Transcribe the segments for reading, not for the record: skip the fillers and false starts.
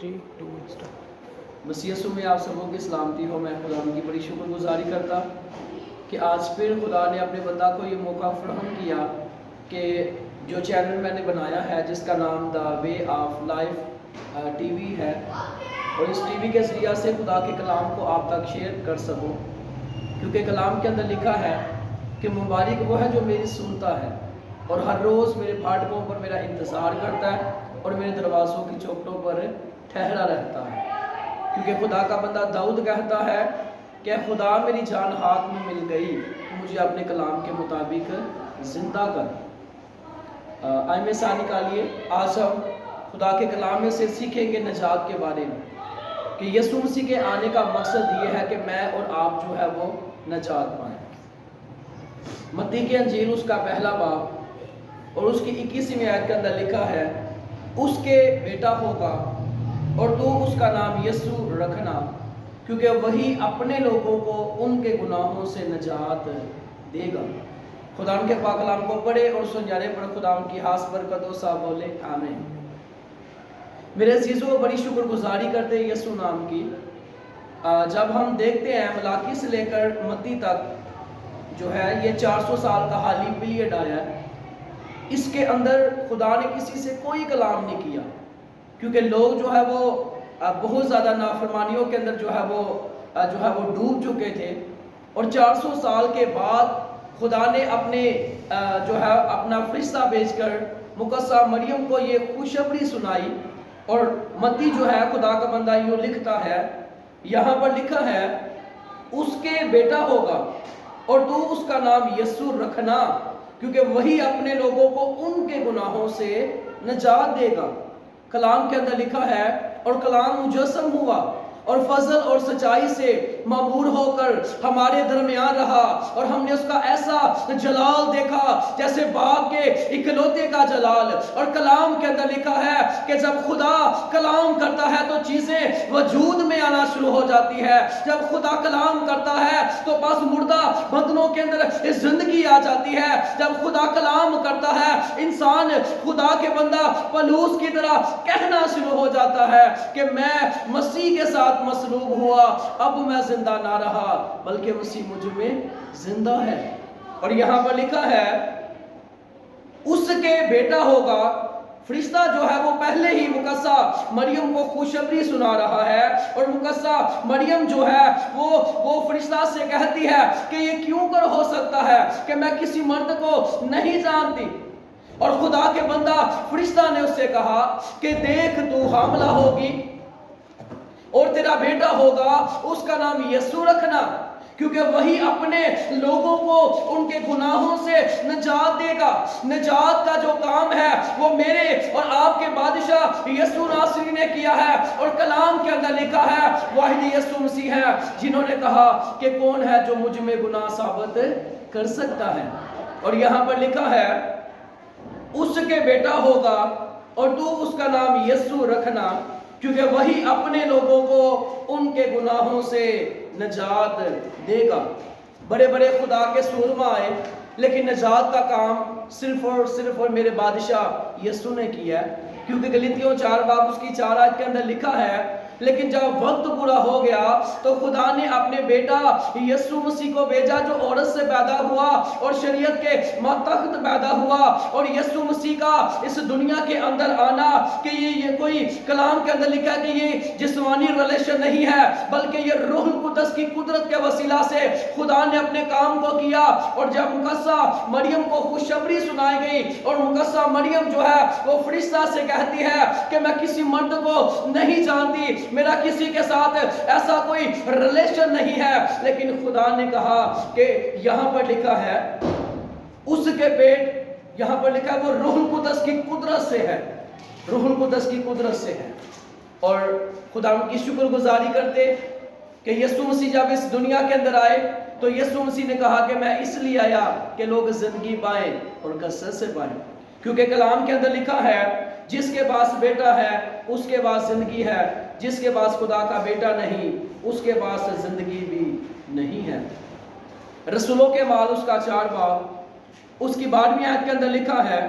3 2 مسیح یسوع میں آپ سبوں کی سلامتی ہو۔ میں خدا کی بڑی شکر گزاری کرتا کہ آج پھر خدا نے اپنے بندہ کو یہ موقع فراہم کیا کہ جو چینل میں نے بنایا ہے جس کا نام the way of life TV وی ہے، اور اس ٹی وی کے ذریعہ سے خدا کے کلام کو آپ تک شیئر کر سکوں، کیونکہ کلام کے اندر لکھا ہے کہ مبارک وہ ہے جو میری سنتا ہے اور ہر روز میرے پھاٹکوں پر میرا انتظار کرتا ہے اور میرے دروازوں کی چوکھٹوں پر ٹھہرا رہتا ہے۔ کیونکہ خدا کا بندہ داؤد کہتا ہے کہ خدا میری جان ہاتھ میں مل گئی تو مجھے اپنے کلام کے مطابق زندہ کر۔ آئیے ساتھ نکالیے، آج ہم خدا کے کلام میں سے سیکھیں گے نجات کے بارے میں، کہ یسوع مسیح کے آنے کا مقصد یہ ہے کہ میں اور آپ جو ہے وہ نجات پائیں۔ متی کی انجیل اس کا پہلا باب اور اس کی 21ویں آیت کے اندر لکھا ہے، اس کے بیٹا ہوگا اور تو اس کا نام یسوع رکھنا، کیونکہ وہی اپنے لوگوں کو ان کے گناہوں سے نجات دے گا۔ خدا ان کے پاک کلام کو پڑھے اور سن جانے پر خدا ان کی خاص برکت و سا بولے آمین۔ میرے عزیزوں، بڑی شکر گزاری کرتے ہیں یسوع نام کی۔ جب ہم دیکھتے ہیں ملاکی سے لے کر متی تک جو ہے یہ 400 سال کا حالی پیریڈ آیا ہے، اس کے اندر خدا نے کسی سے کوئی کلام نہیں کیا، کیونکہ لوگ جو ہے وہ بہت زیادہ نافرمانیوں کے اندر جو ہے وہ ڈوب چکے تھے، اور 400 سال کے بعد خدا نے اپنا فرشتہ بھیج کر مقدسہ مریم کو یہ خوشخبری سنائی۔ اور متی جو ہے خدا کا بندہ یوں لکھتا ہے، یہاں پر لکھا ہے اس کے بیٹا ہوگا اور تو اس کا نام یسوع رکھنا، کیونکہ وہی اپنے لوگوں کو ان کے گناہوں سے نجات دے گا۔ کلام کے اندر لکھا ہے، اور کلام مجسم ہوا اور فضل اور سچائی سے معمور ہو کر ہمارے درمیان رہا، اور ہم نے اس کا ایسا جلال دیکھا جیسے باغ کے اکلوتے کا جلال۔ اور کلام کے اندر لکھا ہے کہ جب خدا کلام کرتا ہے تو چیزیں وجود میں آنا شروع ہو جاتی ہے۔ جب خدا کلام کرتا ہے تو بس مردہ بدنوں کے اندر زندگی آ جاتی ہے۔ جب خدا کلام کرتا ہے انسان خدا کے بندہ پلوس کی طرح کہنا شروع ہو جاتا ہے کہ میں مسیح کے ساتھ مصلوب ہوا، اب میں زندہ نہ رہا بلکہ مسیح مجھ میں زندہ ہے۔ اور یہاں پر لکھا ہے اس کے بیٹا ہوگا۔ فرشتہ جو ہے وہ پہلے ہی مقدسہ مریم کو خوشخبری سنا رہا ہے، اور مقدسہ مریم جو ہے وہ فرشتہ سے کہتی ہے کہ یہ کیوں کر ہو سکتا ہے کہ میں کسی مرد کو نہیں جانتی۔ اور خدا کے بندہ فرشتہ نے اس سے کہا کہ دیکھ تو حاملہ ہوگی اور تیرا بیٹا ہوگا، اس کا نام یسوع رکھنا، کیونکہ وہی اپنے لوگوں کو ان کے گناہوں سے نجات دے گا۔ نجات کا جو کام ہے وہ میرے اور آپ کے بادشاہ یسوع ناصری نے کیا ہے، اور کلام کے اندر لکھا ہے واحد یسوع مسیح ہے جنہوں نے کہا کہ کون ہے جو مجھ میں گناہ ثابت کر سکتا ہے۔ اور یہاں پر لکھا ہے اس کے بیٹا ہوگا اور تو اس کا نام یسوع رکھنا، کیونکہ وہی اپنے لوگوں کو ان کے گناہوں سے نجات دے گا۔ بڑے بڑے خدا کے سورما آئے، لیکن نجات کا کام صرف اور میرے بادشاہ یسوع نے کیا ہے، کیونکہ گلاطیوں 4 باب اس کی 4 آیت کے اندر لکھا ہے، لیکن جب وقت پورا ہو گیا تو خدا نے اپنے بیٹا یسوع مسیح کو بھیجا جو عورت سے پیدا ہوا اور شریعت کے ماتحت پیدا ہوا۔ اور یسوع مسیح کا اس دنیا کے اندر آنا کہ یہ کوئی کلام کے اندر لکھا ہے کہ یہ جسمانی ریلیشن نہیں ہے، بلکہ یہ روح القدس کی قدرت کے وسیلہ سے خدا نے اپنے کام کو کیا۔ اور جب مقدسہ مریم کو خوشخبری سنائی گئی اور مقدسہ مریم جو ہے وہ فرشتہ سے کہتی ہے کہ میں کسی مرد کو نہیں جانتی، میرا کسی کے ساتھ ایسا کوئی ریلیشن نہیں ہے، لیکن خدا نے کہا کہ یہاں پر لکھا ہے اس کے پیٹ، یہاں پر لکھا ہے وہ روح القدس کی قدرت سے ہے، روح القدس کی قدرت سے ہے۔ اور خدا ان کی شکر گزاری کرتے کہ یسوع مسیح جب اس دنیا کے اندر آئے تو یسوع مسیح نے کہا کہ میں اس لیے آیا کہ لوگ زندگی پائیں اور کثرت سے پائیں، کیونکہ کلام کے اندر لکھا ہے جس کے پاس بیٹا ہے اس کے پاس زندگی ہے، جس کے پاس خدا کا بیٹا نہیں اس کے پاس زندگی بھی نہیں ہے۔ رسولوں کے اعمال اس کا 4 باب اس کی 12ویں آیت کے اندر لکھا ہے،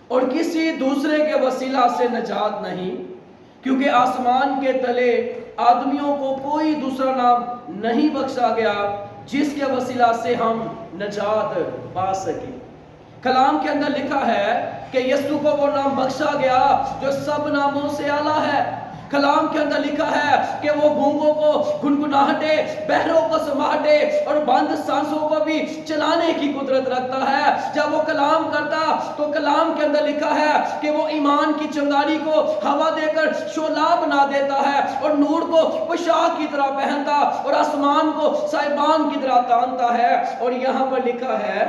اور کسی دوسرے کے وسیلہ سے نجات نہیں، کیونکہ آسمان کے تلے آدمیوں کو کوئی دوسرا نام نہیں بخشا گیا جس کے وسیلہ سے ہم نجات پا سکیں۔ کلام کے اندر لکھا ہے کہ یسوع کو وہ نام بخشا گیا جو سب ناموں سے اعلیٰ ہے۔ کلام کے اندر لکھا ہے کہ وہ گونگوں کو گنگناہٹے، بہروں کو سماہٹے اور بند سانسوں کو بھی چلانے کی قدرت رکھتا ہے۔ جب وہ کلام کرتا تو کلام کے اندر لکھا ہے کہ وہ ایمان کی چنگاری کو ہوا دے کر شعلہ بنا دیتا ہے اور نور کو پوشاک کی طرح پہنتا اور آسمان کو سائبان کی طرح تانتا ہے۔ اور یہاں پر لکھا ہے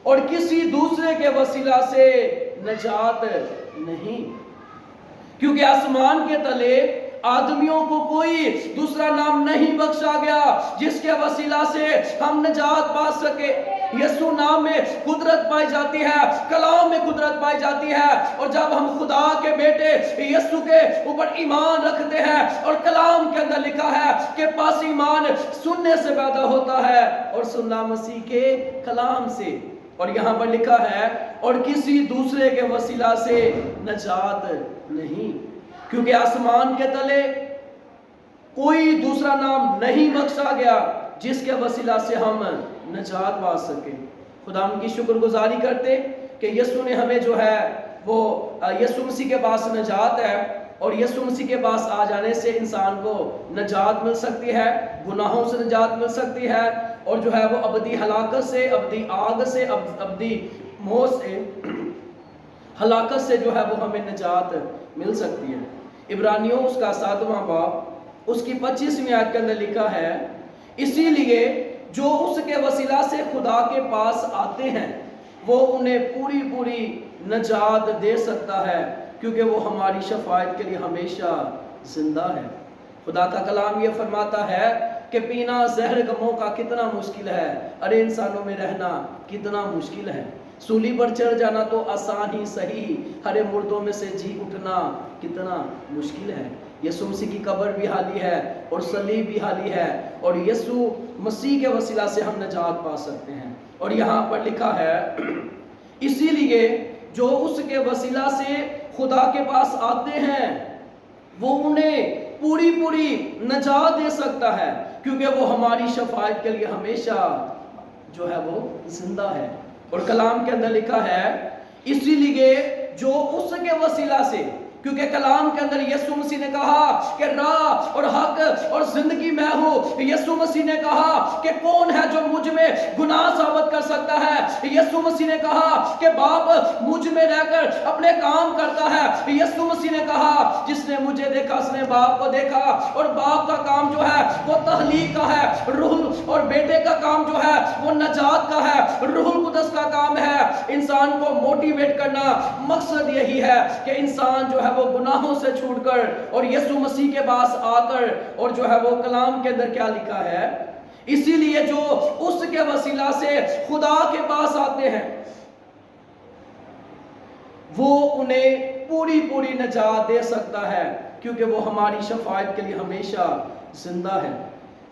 اور کسی دوسرے کے وسیلہ سے نجات نہیں، کیونکہ آسمان کے تلے آدمیوں کو کوئی دوسرا نام نہیں بخشا گیا جس کے وسیلہ سے ہم نجات پا سکے۔ یسوع نام میں قدرت پائی جاتی ہے، کلام میں قدرت پائی جاتی ہے، اور جب ہم خدا کے بیٹے یسوع کے اوپر ایمان رکھتے ہیں، اور کلام کے اندر لکھا ہے کہ پس ایمان سننے سے پیدا ہوتا ہے اور سننا مسیح کے کلام سے۔ اور یہاں پر لکھا ہے اور کسی دوسرے کے وسیلہ سے نجات نہیں، کیونکہ آسمان کے تلے کوئی دوسرا نام نہیں بخشا گیا جس کے وسیلہ سے ہم نجات پا سکیں۔ خدا ان کی شکر گزاری کرتے کہ یسوع نے ہمیں جو ہے وہ یسوع مسیح کے پاس نجات ہے، اور یسوع مسیح کے پاس آ جانے سے انسان کو نجات مل سکتی ہے، گناہوں سے نجات مل سکتی ہے، اور جو ہے وہ ابدی ہلاکت سے، ابدی آگ سے، ابدی موت سے، ہلاکت سے جو ہے وہ ہمیں نجات مل سکتی ہے۔ عبرانیوں اس کا 7واں باب اس کی 25ویں آیت کے اندر لکھا ہے اسی لیے جو اس کے وسیلہ سے خدا کے پاس آتے ہیں وہ انہیں پوری پوری نجات دے سکتا ہے، کیونکہ وہ ہماری شفاعت کے لیے ہمیشہ زندہ ہے۔ خدا کا کلام یہ فرماتا ہے کہ پینا زہر غموں کا کتنا مشکل ہے، ارے انسانوں میں رہنا کتنا مشکل ہے۔ سولی پر چڑھ جانا تو آسان ہی صحیح، ہرے مردوں میں سے جی اٹھنا کتنا مشکل ہے۔ یسوع مسیح کی قبر بھی حالی ہے اور صلیب بھی حالی ہے، اور یسوع مسیح کے وسیلہ سے ہم نجات پا سکتے ہیں۔ اور یہاں پر لکھا ہے اسی لیے جو اس کے وسیلہ سے خدا کے پاس آتے ہیں وہ انہیں پوری پوری نجات دے سکتا ہے، کیونکہ وہ ہماری شفاعت کے لیے ہمیشہ جو ہے وہ زندہ ہے۔ اور کلام کے اندر لکھا ہے اسی لیے جو اس کے وسیلہ سے، کیونکہ کلام کے اندر یسوع مسیح نے کہا کہ راہ اور حق اور زندگی میں ہوں۔ یسوع مسیح نے کہا کہ کون ہے جو مجھ میں گناہ ثابت کر سکتا ہے؟ یسوع مسیح نے کہا کہ باپ مجھ میں رہ کر اپنے کام کرتا ہے۔ یسوع مسیح نے کہا جس نے مجھے دیکھا اس نے باپ کو دیکھا، اور باپ کا کام جو ہے وہ تخلیق کا ہے، روح اور بیٹے کا کام جو ہے وہ نجات کا ہے، روح القدس کا کام ہے انسان کو موٹیویٹ کرنا۔ مقصد یہی ہے کہ انسان جو ہے وہ گناہوں سے چھوٹ کر اور یسوع مسیح کے پاس آ کر، اور جو ہے وہ کلام کے اندر کیا لکھا ہے اسی لیے جو اس کے وسیلہ سے خدا کے پاس آتے ہیں وہ انہیں پوری پوری نجات دے سکتا ہے، کیونکہ وہ ہماری شفاعت کے لیے ہمیشہ زندہ ہے۔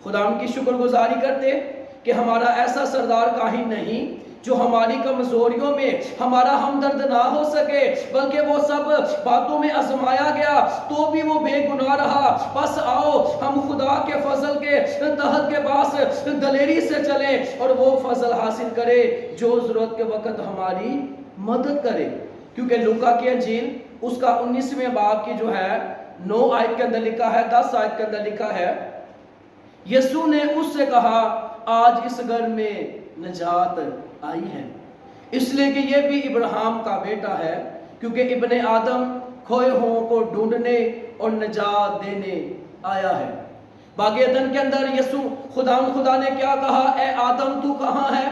خدا ان کی شکر گزاری کرتے کہ ہمارا ایسا سردار کاہن نہیں جو ہماری کمزوریوں میں ہمارا ہمدرد نہ ہو سکے، بلکہ وہ سب باتوں میں آزمایا گیا تو بھی وہ بے گناہ رہا۔ بس آؤ ہم خدا کے فضل کے تحت کے پاس دلیری سے چلیں اور وہ فضل حاصل کرے جو ضرورت کے وقت ہماری مدد کرے۔ کیونکہ لوکا کی انجیل اس کا 19ویں باب کی جو ہے 9 آیت کے اندر لکھا ہے، 10 آیت کے اندر لکھا ہے یسوع نے اس سے کہا آج اس گھر میں نجات آئی ہے، اس لیے کہ یہ بھی ابراہیم کا بیٹا ہے، کیونکہ ابن آدم کھوئے ہوں کو ڈھونڈنے اور نجات دینے آیا ہے۔ باغ عدن کے اندر یسوع خدا نے کیا کہا؟ اے آدم تو کہاں ہے؟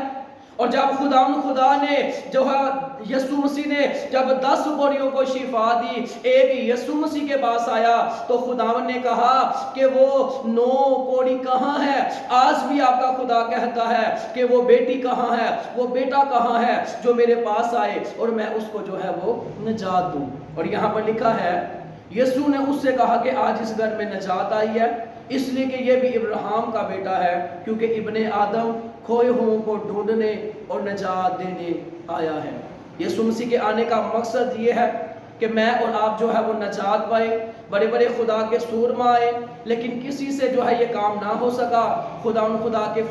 اور جب خدا نے جو ہے یسوع مسیح نے جب 10 کوڑیوں کو شفا دی، ایک یسوع مسیح کے پاس آیا تو خدا نے کہا کہ وہ 9 کوڑی کہاں ہے؟ آج بھی آپ کا خدا کہتا ہے کہ وہ بیٹی کہاں ہے، وہ بیٹا کہاں ہے جو میرے پاس آئے اور میں اس کو جو ہے وہ نجات دوں۔ اور یہاں پر لکھا ہے یسوع نے اس سے کہا کہ آج اس گھر میں نجات آئی ہے، اس لیے کہ یہ بھی ابراہیم کا بیٹا ہے، کیونکہ ابن آدم کھوئے ہوں کو ڈھونڈنے اور نجات دینے آیا ہے۔ یسوع مسیح کے آنے کا مقصد یہ ہے کہ میں اور آپ جو ہے وہ نجات پائے، بڑے بڑے خدا کے سورما آئے، لیکن کسی سے جو ہے یہ کام نہ ہو سکا۔ خدا کے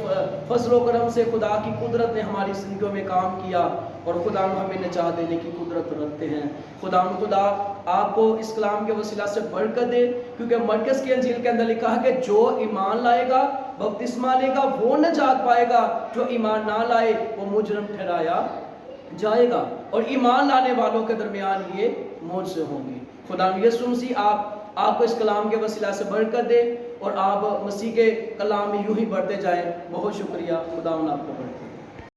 فضل و کرم سے خدا کی قدرت نے ہماری زندگیوں میں کام کیا، اور خدا ہمیں نجات دینے کی قدرت رکھتے ہیں۔ خدا آپ کو اس کلام کے وسیلہ سے برکت دے، کیونکہ مرکز کی انجیل کے اندر لکھا ہے کہ جو ایمان لائے گا، بپتسمہ لے گا، وہ نجات پائے گا، جو ایمان نہ لائے وہ مجرم ٹھہرایا جائے گا، اور ایمان لانے والوں کے درمیان یہ معجزے ہوں گے۔ خدا یسوع مسیح آپ کو اس کلام کے وسیلہ سے برکت دے، اور آپ مسیح کے کلام میں یوں ہی بڑھتے جائیں۔ بہت شکریہ، خدا آپ کو برکت دے۔